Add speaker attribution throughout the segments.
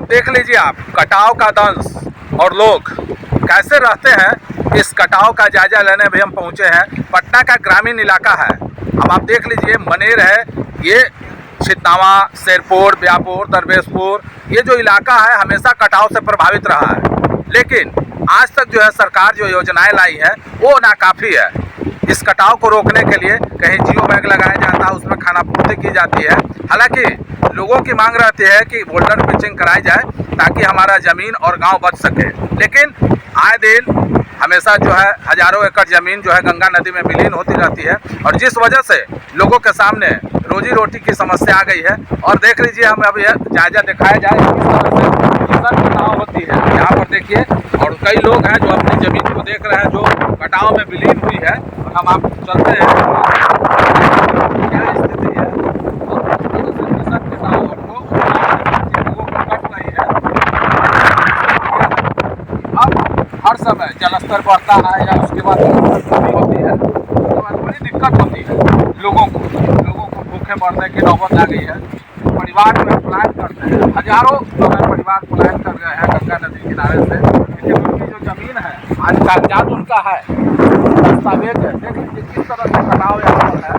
Speaker 1: देख लीजिए आप, कटाव का दंश और लोग कैसे रहते हैं। इस कटाव का जायजा लेने भी हम पहुंचे हैं। पटना का ग्रामीण इलाका है। अब आप देख लीजिए, मनेर है, ये छितनावा, शेरपुर, ब्यापुर, दरवेशपुर, ये जो इलाका है हमेशा कटाव से प्रभावित रहा है। लेकिन आज तक जो है सरकार जो योजनाएं लाई है वो नाकाफ़ी है। इस कटाव को रोकने के लिए कहीं जियो बैग लगाया जाता है, उसमें खानापूर्ति की जाती है। हालांकि लोगों की मांग रहती है कि बोल्डर पिचिंग कराई जाए ताकि हमारा ज़मीन और गांव बच सके। लेकिन आए दिन हमेशा जो है हज़ारों एकड़ ज़मीन जो है गंगा नदी में विलीन होती रहती है, और जिस वजह से लोगों के सामने रोजी रोटी की समस्या आ गई है। और देख लीजिए, हम अब यह जायजा दिखाया जाए किस तरह से फसल कटाव होती है। यहाँ पर देखिए, और कई लोग हैं जो अपनी ज़मीन को देख रहे हैं जो कटाव में विलीन हुई है। हम आप चलते हैं, क्या स्थिति है और किस तरह से फसल कटाव और लोगों को कट रही है। अब हर समय जलस्तर बढ़ता है या उसके बाद कमी होती है, उसके बाद बड़ी दिक्कत होती है लोगों को भूखे मरने की नौबत आ गई है। परिवार में पलायन करते हैं, हजारों परिवार पलायन कर गए हैं गंगा नदी किनारे से। लेकिन उनकी जो ज़मीन है, आज कागजात उनका है, दस्तावेज है। देख लीजिए किस तरह से कटाव यहाँ पर है।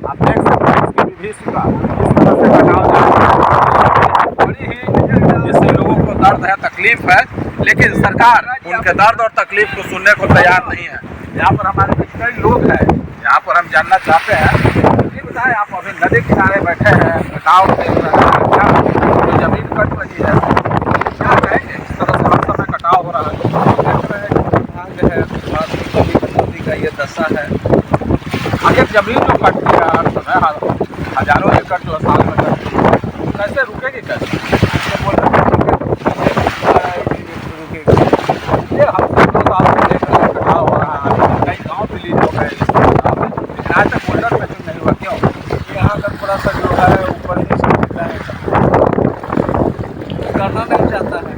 Speaker 1: आप देख सकते हैं इसकी विभीषिका किस तरह से कटाव है। बड़ी ही इससे लोगों को दर्द है, तकलीफ है, लेकिन सरकार उनके दर्द और तकलीफ को सुनने को तैयार नहीं है। यहाँ पर हमारे कई लोग हैं, यहाँ पर हम जानना चाहते हैं। ये बताएं, आप अभी नदी किनारे बैठे हैं, कटाव देख रहे हैं, क्या ज़मीन कट रही है, क्या कहेंगे? इस तरह से हर समय कटाव हो रहा है। देख रहे हैं जो है नदी का ये दशा है। अगर ज़मीन जो कटती है हर समय, हजारों एकड़ जो साल में कटती है, कैसे रुकेगी? कैसे बोल रहे हैं ये हम सब 2 साल से देख रहे हैं कटाव हो रहा है। कई गाँव विलीन हो गए इस कटाव में, लेकिन आज तक बोल्डर पिचिंग नहीं हुआ। क्यों? यहाँ का थोड़ा सा जो है ऊपर करना नहीं चाहता है।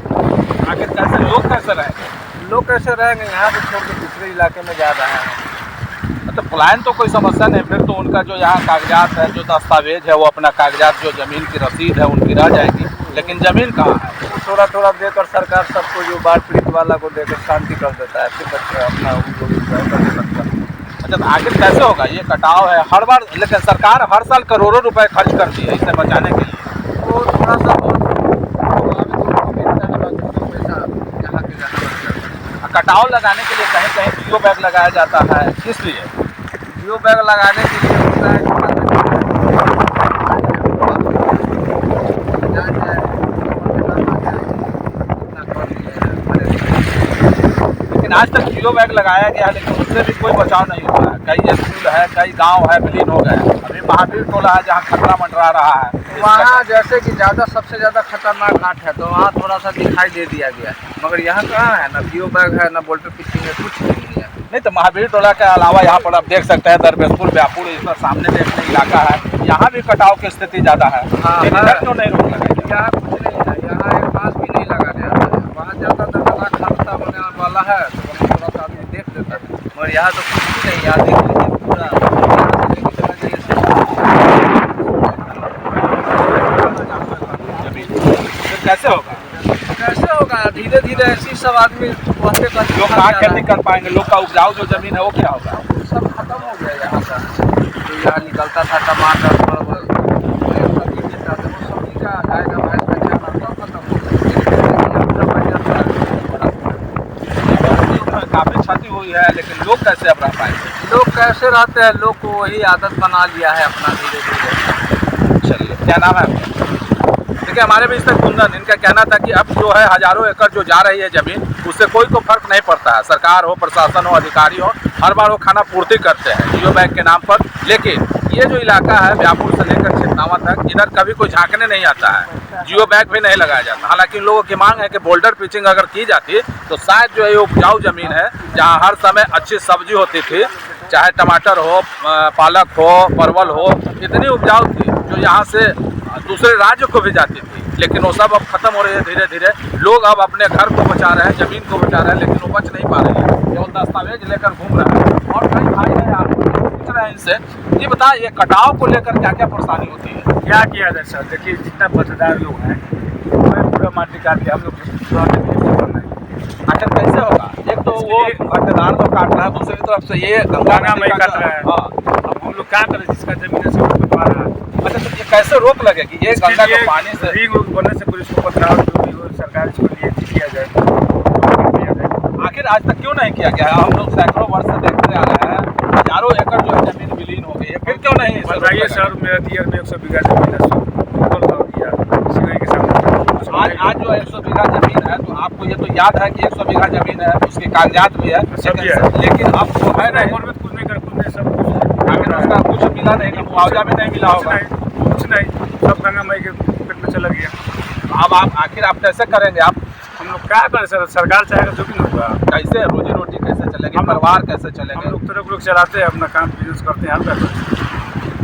Speaker 1: आखिर कैसे लोग कैसे रहेंगे? लोग कैसे रहेंगे? यहाँ से छोड़ के दूसरे इलाके में जा रहे हैं। तो पलायन तो कोई समस्या नहीं, फिर तो उनका जो यहाँ कागजात है, जो दस्तावेज है, वो अपना कागजात जो ज़मीन की रसीद है उनकी रह जाएगी। लेकिन ज़मीन कहाँ है? थोड़ा थोड़ा देकर सरकार सबको जो बाढ़ पीड़ित वाला को देकर शांति कर देता है, फिर बच्चा अपना अच्छा। आखिर कैसे होगा? ये कटाव है हर बार, लेकिन सरकार हर साल करोड़ों रुपए खर्च करती है इसे बचाने के लिए। वो थोड़ा सा कटाव लगाने के लिए कहीं कहीं जियो बैग लगाया जाता है। किस लिए जियो बैग लगाने के लिए होता है? लेकिन आज तक जियो बैग लगाया गया है, लेकिन उससे भी कोई बचाव नहीं हुआ है। कई स्कूल है, कई गांव है विलीन हो गए। अभी महावीर टोला है जहां खतरा मंडरा रहा है, वहाँ जैसे कि सबसे ज़्यादा खतरनाक घाट है, तो वहाँ थोड़ा सा दिखाई दे दिया गया है। मगर यहाँ कहाँ है? ना जियो बैग है, ना बोल्डर पिचिंग है, कुछ नहीं है। नहीं तो महावीर टोला के अलावा यहाँ पर आप देख सकते हैं दरवेशपुर, ब्यापुर, इस पर सामने देखने इलाका है, यहाँ भी कटाव की स्थिति ज़्यादा है। इधर क्यों नहीं रोक लगाई? यहाँ कुछ नहीं है, यहाँ एक बांस भी नहीं लगा जाता है। वहाँ ज़्यादा खतरनाक हादसा होने वाला है तो थोड़ा सा आदमी देख लेता है, मगर यहाँ तो कुछ भी नहीं। यहाँ देख लीजिए पूरा कैसे होगा? कैसे होगा? धीरे धीरे ऐसी सब आदमी लोग कहाँ खेती कर पाएंगे? लोग का उपजाऊ जो जमीन है वो क्या होगा? सब खत्म हो गया यहाँ का। तो यहाँ निकलता था टमाटर, सब्जी का आएगा, भैंस का चारा सब खत्म हो गया। काफ़ी क्षति हुई है, लेकिन लोग कैसे अब रह पाएंगे? लोग कैसे रहते हैं? लोग को वही आदत बना लिया है अपना धीरे धीरे। चलिए, क्या नाम है आपका? देखिए, हमारे भी इससे कुंदन, इनका कहना था कि अब जो है हजारों एकड़ जो जा रही है ज़मीन, उससे कोई को फर्क नहीं पड़ता है। सरकार हो, प्रशासन हो, अधिकारी हो, हर बार वो खाना पूर्ति करते हैं जियो बैग के नाम पर। लेकिन ये जो इलाका है ब्यापुर से लेकर छितनावा तक, इधर कभी कोई झांकने नहीं आता है, जियो बैग भी नहीं लगाया जाता। हालांकि इन लोगों की मांग है कि बोल्डर पिचिंग अगर की जाती तो शायद जो है ये उपजाऊ ज़मीन है, जहाँ हर समय अच्छी सब्जी होती थी, चाहे टमाटर हो, पालक हो, परवल हो, इतनी उपजाऊ थी जो यहाँ से दूसरे राज्य को भी जाती थी। लेकिन वो सब अब खत्म हो रही है धीरे धीरे। लोग अब अपने घर को बचा रहे हैं, ज़मीन को बचा रहे हैं, लेकिन वो बच नहीं पा रही है, केवल दस्तावेज लेकर घूम रहे हैं। और कई भाई हैं आप पूछ रहे हैं इनसे, ये बताएं ये कटाव को लेकर क्या क्या परेशानी होती है? क्या किया जाए सर? देखिए, जितना पत्रकार लोग हैं पूरा
Speaker 2: पूरा माटी काट के हम लोग रहने के लिए करना है।
Speaker 1: आखिर कैसे होगा? एक तो वो पट्टेदार तो काट रहा है, दूसरी तरफ से ये गंगा
Speaker 2: में काट रहा है।
Speaker 1: हाँ।
Speaker 2: अब हम लोग क्या करें, जिसका जमीन है सब कटवा रहा है।
Speaker 1: अच्छा, तो ये कैसे रोक लगेगी? ये गंगा के पानी से
Speaker 2: रिंग रोड बनने से पुलिस को पथराव जो भी हो सरकार इसको लिए किया जाए, किया जाए।
Speaker 1: आखिर आज तक क्यों नहीं किया गया? हम लोग सैकड़ों वर्ष से देखते आ रहे हैं, हजारों एकड़ जो है जमीन विलीन हो गई है, फिर क्यों नहीं?
Speaker 2: बताइए सर, मेरा दियर में 100 बीघा जमीन है, टोटल कर दिया सिवाय के सामने।
Speaker 1: आज जो 100 बीघा जमीन है, तो आपको ये तो याद है कि 100 बीघा जमीन है, उसके कागजात भी है, लेकिन अब वो है नहीं,
Speaker 2: कुछ नहीं कर, कुछ नहीं, सब कुछ
Speaker 1: आखिर उसका कुछ मिला नहीं, मुआवजा भी नहीं मिला होगा।
Speaker 2: कुछ नहीं, सब गंगा माई के पेट में चला गया।
Speaker 1: अब आप आखिर आप कैसे करेंगे? आप
Speaker 2: हम लोग क्या करें सर, सरकार चाहेगा जो भी होगा।
Speaker 1: कैसे रोजी रोटी कैसे चलेगी? परिवार कैसे चलेंगे?
Speaker 2: हम लोग ट्रक लोग चलाते हैं, अपना काम बिजनेस करते हैं, हल्का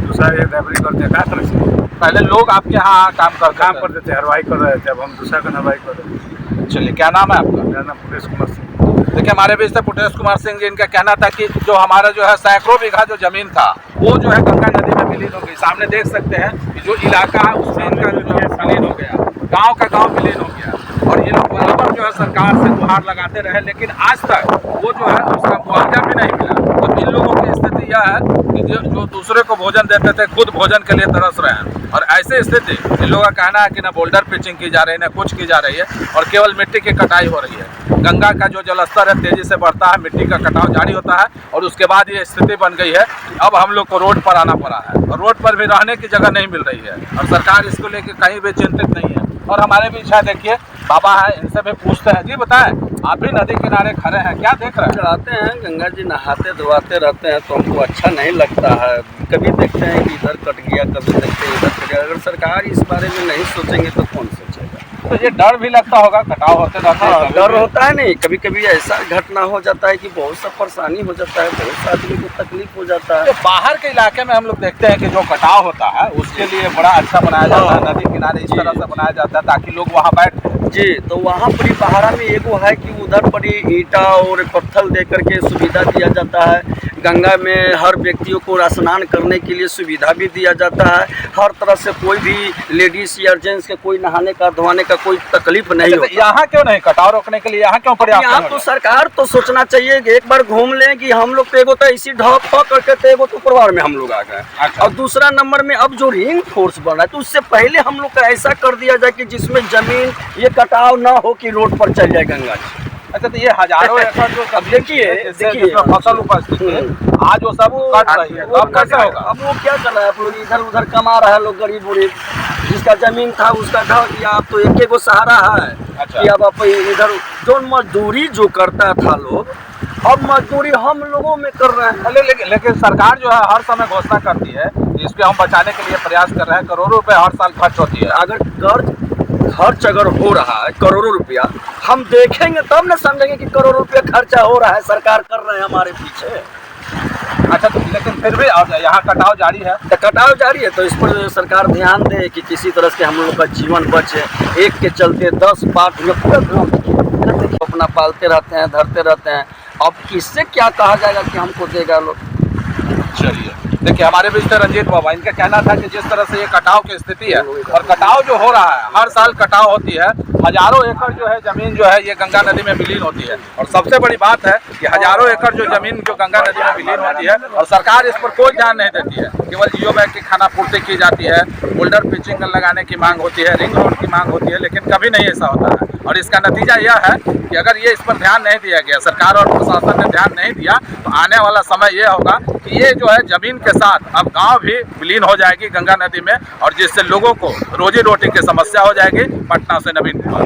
Speaker 2: दूसरा ड्राइवरी करते हैं, क्या करें।
Speaker 1: पहले लोग आपके यहाँ काम
Speaker 2: करते थे, हरवाई कर रहे थे, अब हम दूसरा का हरवाई कर रहे हैं।
Speaker 1: चलिए, क्या नाम है आपका?
Speaker 2: मेरा नाम पुटेश कुमार सिंह।
Speaker 1: देखिए, हमारे बीच से पुटेश कुमार सिंह जी, इनका कहना था कि जो हमारा जो है सैकड़ों बीघा जो जमीन था, वो जो है गंगा नदी में विलीन हो गई। सामने देख सकते हैं कि जो इलाका है उसमें इनका जो है विलीन हो गया, गांव का गांव विलीन हो गया। और ये लोग बराबर जो है सरकार से गुहार लगाते रहे, लेकिन आज तक वो जो है उसका मुआवजा भी नहीं मिला। तो इन लोगों की स्थिति यह है कि जो दूसरे को भोजन देते थे, खुद भोजन के लिए तरस रहे हैं। और ऐसे स्थिति इन लोगों का कहना है कि ना बोल्डर पिचिंग की जा रही है, ना कुछ की जा रही है, और केवल मिट्टी की कटाई हो रही है। गंगा का जो जलस्तर है तेजी से बढ़ता है, मिट्टी का कटाव जारी होता है, और उसके बाद ये स्थिति बन गई है कि अब हम लोग को रोड पर आना पड़ा है, और रोड पर भी रहने की जगह नहीं मिल रही है, और सरकार इसको लेकर कहीं भी चिंतित नहीं है। और हमारे बीच है, देखिए बाबा है, इनसे भी पूछते हैं। जी बताएं, आप भी नदी किनारे खड़े हैं, क्या देख रहे हैं?
Speaker 3: आते हैं गंगा जी, नहाते धोआते रहते हैं, तो हमको अच्छा नहीं लगता है। कभी देखते हैं कि इधर कट गया, कभी देखते हैं इधर कट गया। अगर सरकार इस बारे में नहीं सोचेंगे तो कौन सोचेगा?
Speaker 1: तो ये डर भी लगता होगा, कटाव होते रहते हैं,
Speaker 3: डर होता है। नहीं, कभी कभी ऐसा घटना हो जाता है कि बहुत सा परेशानी हो जाता है, बहुत सा आदमी को तकलीफ हो जाता है।
Speaker 1: तो बाहर के इलाके में हम लोग देखते हैं कि जो कटाव होता है उसके लिए बड़ा अच्छा बनाया जाता है, नदी किनारे इस तरह से बनाया जाता है ताकि लोग वहाँ बैठ
Speaker 3: जी। तो वहाँ पर बाहरा में एगो है कि उधर पर ईंटा और पत्थर दे करके सुविधा दिया जाता है। गंगा में हर व्यक्तियों को स्नान करने के लिए सुविधा भी दिया जाता है। हर तरह से कोई भी लेडीज या जेंट्स के कोई नहाने का धोने का कोई तकलीफ नहीं होता।
Speaker 1: यहाँ क्यों नहीं कटाव रोकने के लिए यहाँ क्यों पर्याप्त?
Speaker 3: यहाँ तो सरकार तो सोचना चाहिए कि एक बार घूम लें कि हम लोग तो एगो तो इसी ढप करके तो एगो तो परिवार में हम लोग आ गए।
Speaker 1: अच्छा।
Speaker 3: और दूसरा नंबर में अब जो रिंग फोर्स बन रहा है तो उससे पहले हम लोग का ऐसा कर दिया जाए कि जिसमें जमीन ये कटाव ना हो कि रोड पर चल जाए गंगा जी।
Speaker 1: अच्छा, तो ये हजारों एकड़ जो
Speaker 3: अब देखिए
Speaker 1: फसल उपजती है आज वो सब कट रही है, तो अब कैसे होगा?
Speaker 3: अब वो क्या कर रहा है, आप लोग इधर उधर कमा रहा है, लोग गरीब उरीब जिसका जमीन था उसका ढह दिया। अब तो एक एगो सहारा है।
Speaker 1: अच्छा।
Speaker 3: कि अब आप इधर जो मजदूरी जो करता था लोग, अब मजदूरी हम लोगों में कर रहे हैं।
Speaker 1: लेकिन सरकार जो है हर समय घोषणा करती है, इसको हम बचाने के लिए प्रयास कर रहे हैं, करोड़ों रुपए हर साल खर्च होती है।
Speaker 3: अगर खर्च अगर हो रहा है करोड़ों रुपया, हम देखेंगे तब न समझेंगे कि करोड़ों रुपया खर्चा हो रहा है, सरकार कर रहे हैं हमारे पीछे।
Speaker 1: अच्छा, तो लेकिन फिर भी यहाँ कटाव जारी है।
Speaker 3: तो कटाव जारी है, तो इस पर सरकार ध्यान दे कि किसी तरह से हम लोग का जीवन बचे। एक के चलते 10 बात अपना पालते रहते हैं, धरते रहते हैं। अब किससे क्या कहा जाएगा कि हमको देगा लोग?
Speaker 1: चलिए, देखिए हमारे बीच से रंजीत बाबा, इनका कहना था कि जिस तरह से ये कटाव की स्थिति है, और कटाव जो हो रहा है, हर साल कटाव होती है, हजारों एकड़ जो है जमीन जो है ये गंगा नदी में विलीन होती है। और सबसे बड़ी बात है कि हजारों एकड़ जो जमीन जो गंगा नदी में विलीन होती है, और सरकार इस पर कोई ध्यान नहीं देती है। केवल जियो बैंक की खाना पूर्ति की जाती है, बोल्डर पिचिंग लगाने की मांग होती है, रिंग रोड की मांग होती है, लेकिन कभी नहीं ऐसा होता है। और इसका नतीजा यह है कि अगर ये इस पर ध्यान नहीं दिया गया, सरकार और प्रशासन ने ध्यान नहीं दिया, तो आने वाला समय ये होगा कि ये जो है जमीन के साथ अब गांव भी विलीन हो जाएगी गंगा नदी में, और जिससे लोगों को रोजी रोटी की समस्या हो जाएगी। पटना से नवीन कुमार।